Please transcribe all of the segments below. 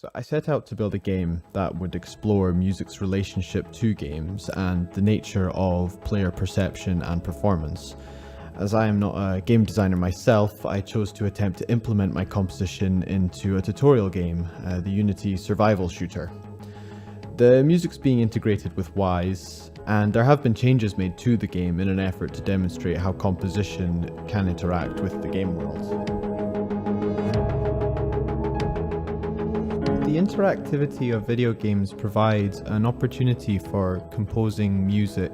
So I set out to build a game that would explore music's relationship to games and the nature of player perception and performance. As I am not a game designer myself, I chose to attempt to implement my composition into a tutorial game, the Unity survival shooter. The music's being integrated with Wise, and there have been changes made to the game in an effort to demonstrate how composition can interact with the game world. The interactivity of video games provides an opportunity for composing music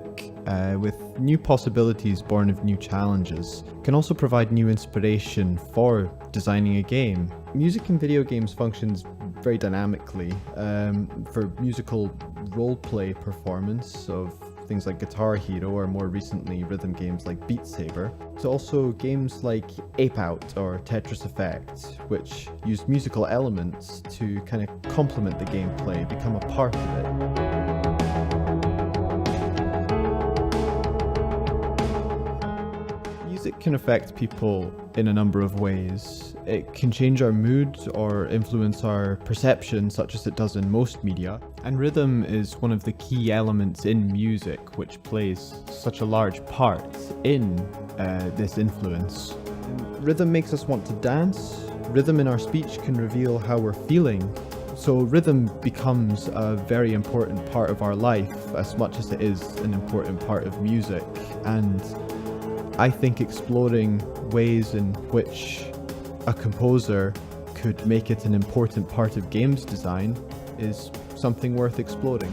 with new possibilities born of new challenges. It can also provide new inspiration for designing a game. Music in video games functions very dynamically for musical roleplay performance of things like Guitar Hero, or more recently rhythm games like Beat Saber, to also games like Ape Out or Tetris Effect, which use musical elements to kind of complement the gameplay, become a part of it. Music can affect people in a number of ways. It can change our mood or influence our perception, such as it does in most media. And rhythm is one of the key elements in music, which plays such a large part in this influence. Rhythm makes us want to dance. Rhythm in our speech can reveal how we're feeling. So rhythm becomes a very important part of our life, as much as it is an important part of music. And I think exploring ways in which a composer could make it an important part of games design is something worth exploring.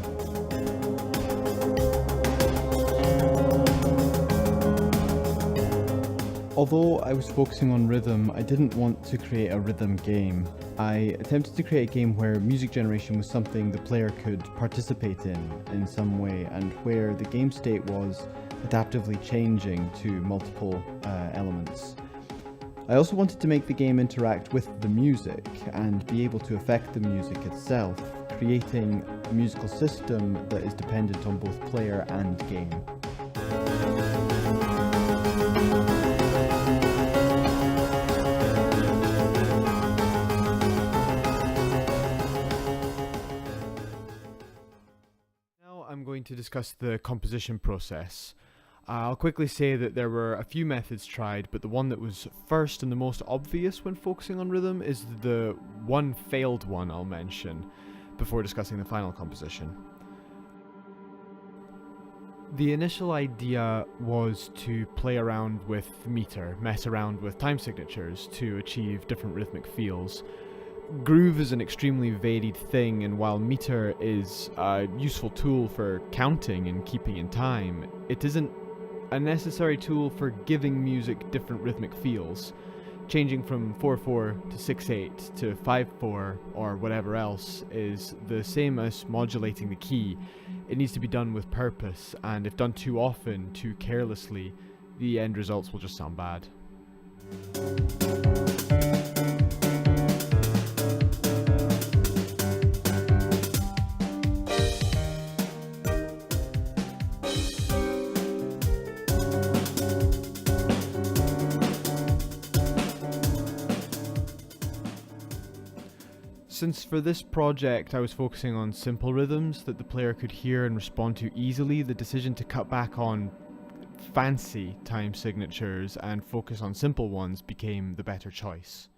Although I was focusing on rhythm, I didn't want to create a rhythm game. I attempted to create a game where music generation was something the player could participate in some way, and where the game state was adaptively changing to multiple elements. I also wanted to make the game interact with the music and be able to affect the music itself, creating a musical system that is dependent on both player and game. Now I'm going to discuss the composition process. I'll quickly say that there were a few methods tried, but the one that was first and the most obvious when focusing on rhythm is the one failed one I'll mention before discussing the final composition. The initial idea was to play around with meter, mess around with time signatures to achieve different rhythmic feels. Groove is an extremely varied thing, and while meter is a useful tool for counting and keeping in time, it isn't a necessary tool for giving music different rhythmic feels. Changing from 4/4 to 6/8 to 5/4 or whatever else is the same as modulating the key. It needs to be done with purpose, and if done too often, too carelessly, the end results will just sound bad. Since for this project I was focusing on simple rhythms that the player could hear and respond to easily, the decision to cut back on fancy time signatures and focus on simple ones became the better choice.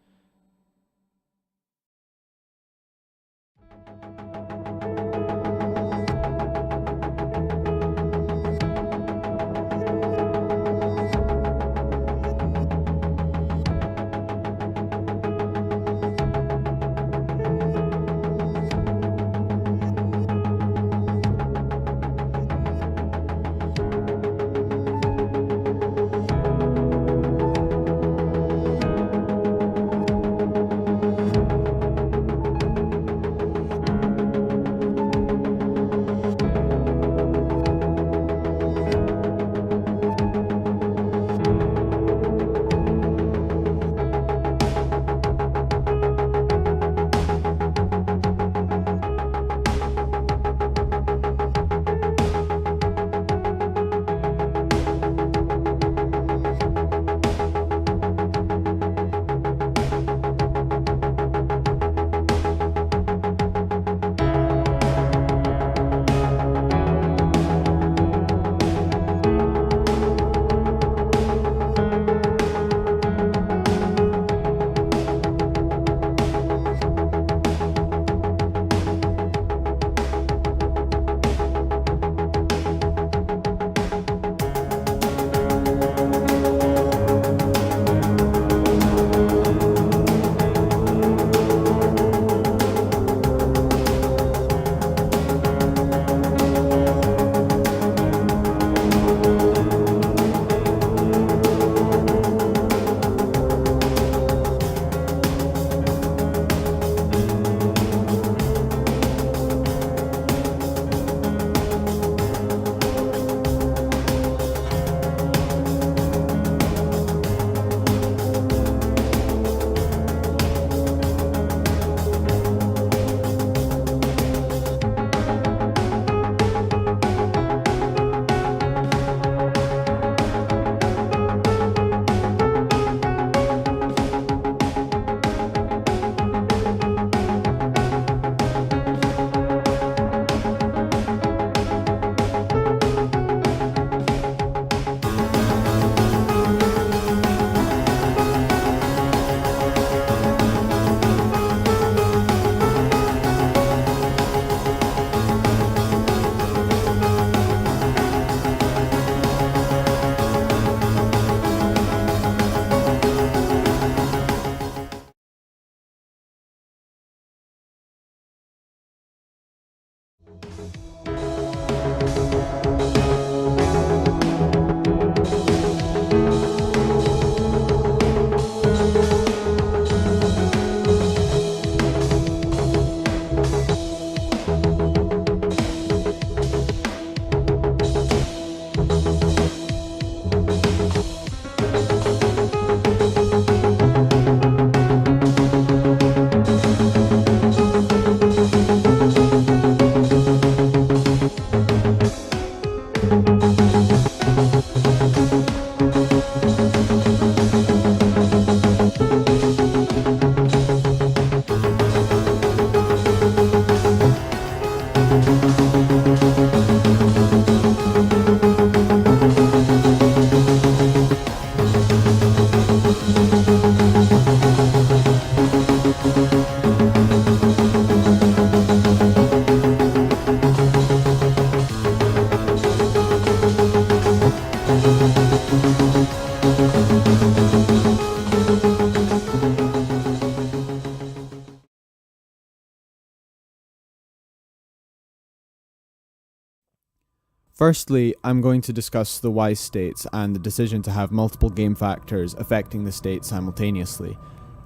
Firstly, I'm going to discuss the wise states and the decision to have multiple game factors affecting the state simultaneously.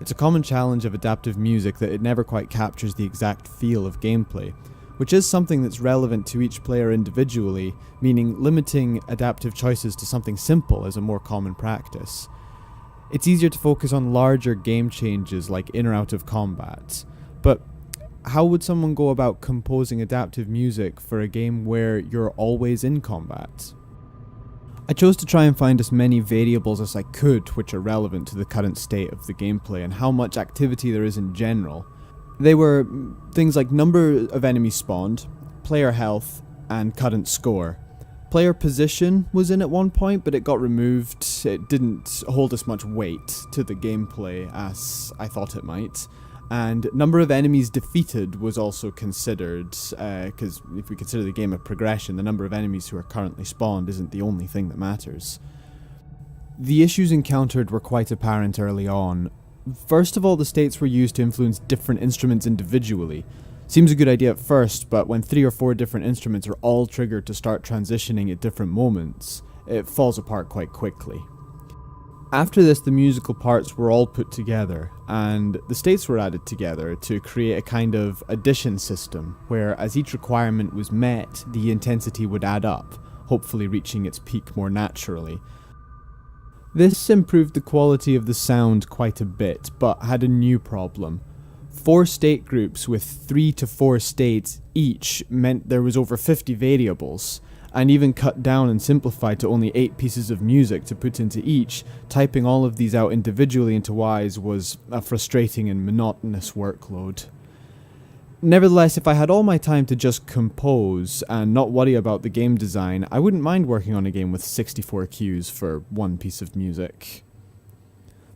It's a common challenge of adaptive music that it never quite captures the exact feel of gameplay, which is something that's relevant to each player individually, meaning limiting adaptive choices to something simple is a more common practice. It's easier to focus on larger game changes like in or out of combat, but how would someone go about composing adaptive music for a game where you're always in combat? I chose to try and find as many variables as I could which are relevant to the current state of the gameplay and how much activity there is in general. They were things like number of enemies spawned, player health, and current score. Player position was in at one point, but it got removed. It didn't hold as much weight to the gameplay as I thought it might. And number of enemies defeated was also considered, because if we consider the game a progression, the number of enemies who are currently spawned isn't the only thing that matters. The issues encountered were quite apparent early on. First of all, the states were used to influence different instruments individually. Seems a good idea at first, but when 3 or 4 different instruments are all triggered to start transitioning at different moments, it falls apart quite quickly. After this, the musical parts were all put together, and the states were added together to create a kind of addition system, where as each requirement was met, the intensity would add up, hopefully reaching its peak more naturally. This improved the quality of the sound quite a bit, but had a new problem. 4 state groups with 3 to 4 states each meant there was over 50 variables, and even cut down and simplified to only 8 pieces of music to put into each. Typing all of these out individually into Wise was a frustrating and monotonous workload. Nevertheless, if I had all my time to just compose and not worry about the game design, I wouldn't mind working on a game with 64 cues for one piece of music.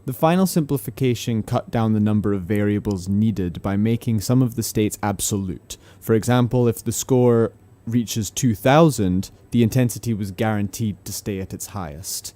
The final simplification cut down the number of variables needed by making some of the states absolute. For example, if the score reaches 2000, the intensity was guaranteed to stay at its highest.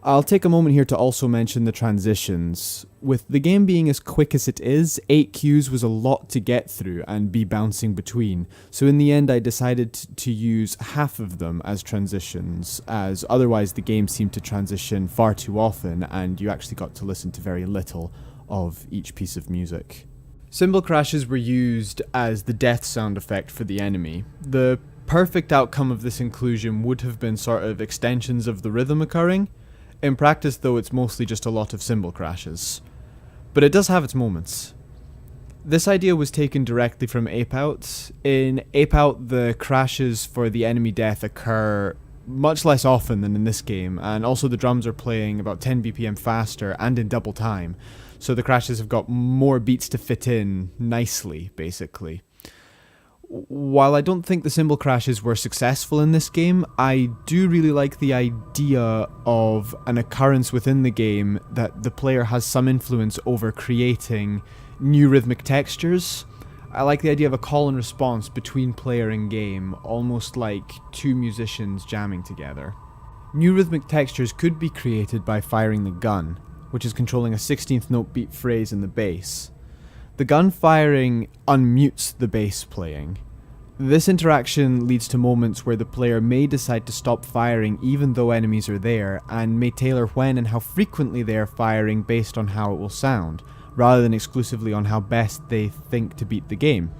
I'll take a moment here to also mention the transitions. With the game being as quick as it is, 8 cues was a lot to get through and be bouncing between, so in the end I decided to use half of them as transitions, as otherwise the game seemed to transition far too often and you actually got to listen to very little of each piece of music. Cymbal crashes were used as the death sound effect for the enemy. The perfect outcome of this inclusion would have been sort of extensions of the rhythm occurring. In practice, though, it's mostly just a lot of cymbal crashes. But it does have its moments. This idea was taken directly from Ape Out. In Ape Out, the crashes for the enemy death occur much less often than in this game, and also the drums are playing about 10 BPM faster and in double time. So the crashes have got more beats to fit in nicely, basically. While I don't think the cymbal crashes were successful in this game, I do really like the idea of an occurrence within the game that the player has some influence over creating new rhythmic textures. I like the idea of a call and response between player and game, almost like 2 musicians jamming together. New rhythmic textures could be created by firing the gun, which is controlling a 16th note beat phrase in the bass. The gun firing unmutes the bass playing. This interaction leads to moments where the player may decide to stop firing even though enemies are there, and may tailor when and how frequently they are firing based on how it will sound, rather than exclusively on how best they think to beat the game.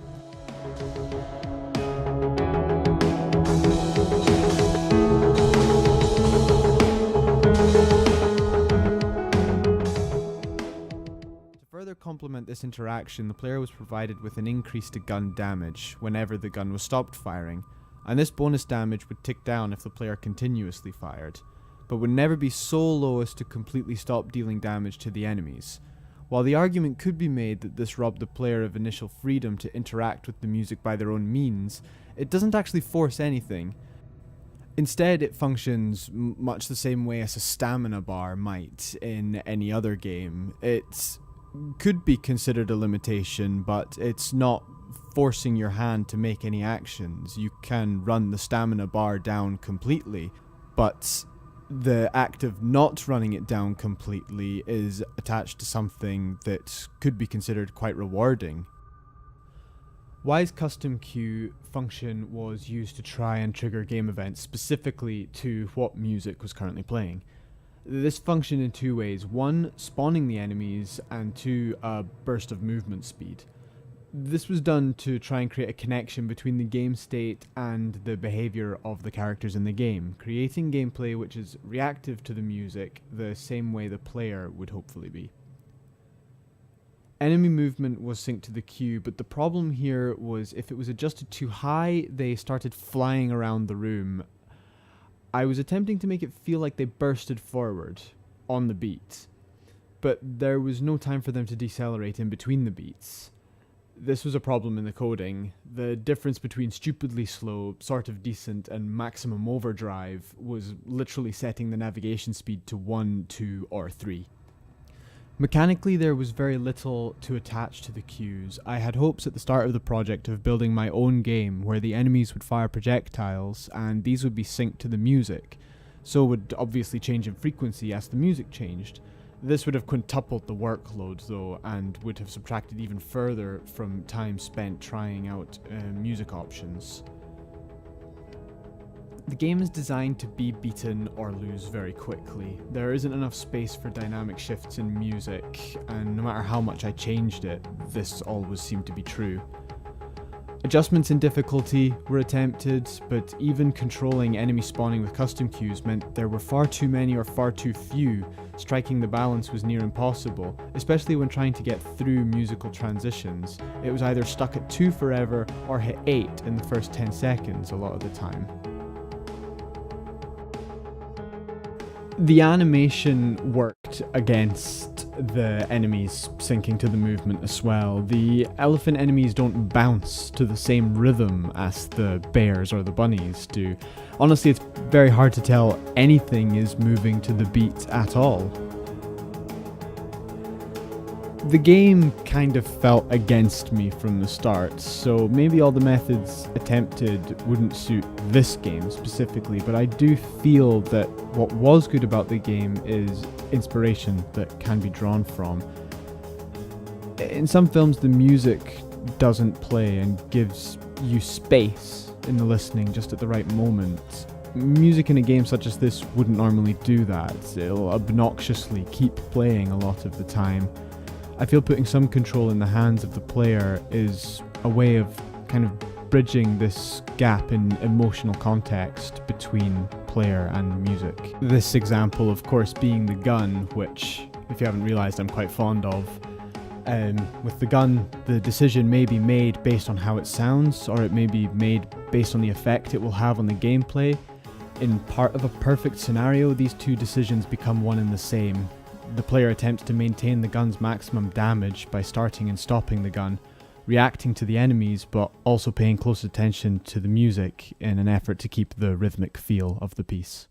To complement this interaction, the player was provided with an increase to gun damage whenever the gun was stopped firing, and this bonus damage would tick down if the player continuously fired, but would never be so low as to completely stop dealing damage to the enemies. While the argument could be made that this robbed the player of initial freedom to interact with the music by their own means, it doesn't actually force anything. Instead, it functions much the same way as a stamina bar might in any other game. It could be considered a limitation, but it's not forcing your hand to make any actions. You can run the stamina bar down completely, but the act of not running it down completely is attached to something that could be considered quite rewarding. Y's custom queue function was used to try and trigger game events specifically to what music was currently playing. This functioned in two ways: one, spawning the enemies, and two, a burst of movement speed. This was done to try and create a connection between the game state and the behavior of the characters in the game, creating gameplay which is reactive to the music the same way the player would hopefully be. Enemy movement was synced to the queue, but the problem here was if it was adjusted too high, they started flying around the room. I was attempting to make it feel like they bursted forward on the beat, but there was no time for them to decelerate in between the beats. This was a problem in the coding. The difference between stupidly slow, sort of decent, and maximum overdrive was literally setting the navigation speed to 1, 2, or 3. Mechanically, there was very little to attach to the queues. I had hopes at the start of the project of building my own game where the enemies would fire projectiles and these would be synced to the music, so would obviously change in frequency as the music changed. This would have quintupled the workload though, and would have subtracted even further from time spent trying out music options. The game is designed to be beaten or lose very quickly. There isn't enough space for dynamic shifts in music, and no matter how much I changed it, this always seemed to be true. Adjustments in difficulty were attempted, but even controlling enemy spawning with custom queues meant there were far too many or far too few. Striking the balance was near impossible, especially when trying to get through musical transitions. It was either stuck at 2 forever or hit 8 in the first 10 seconds a lot of the time. The animation worked against the enemies syncing to the movement as well. The elephant enemies don't bounce to the same rhythm as the bears or the bunnies do. Honestly, it's very hard to tell anything is moving to the beat at all. The game kind of felt against me from the start, so maybe all the methods attempted wouldn't suit this game specifically, but I do feel that what was good about the game is inspiration that can be drawn from. In some films, the music doesn't play and gives you space in the listening just at the right moment. Music in a game such as this wouldn't normally do that. It'll obnoxiously keep playing a lot of the time. I feel putting some control in the hands of the player is a way of kind of bridging this gap in emotional context between player and music. This example, of course, being the gun, which, if you haven't realised, I'm quite fond of. With the gun, the decision may be made based on how it sounds, or it may be made based on the effect it will have on the gameplay. In part of a perfect scenario, these two decisions become one and the same. The player attempts to maintain the gun's maximum damage by starting and stopping the gun, reacting to the enemies, but also paying close attention to the music in an effort to keep the rhythmic feel of the piece.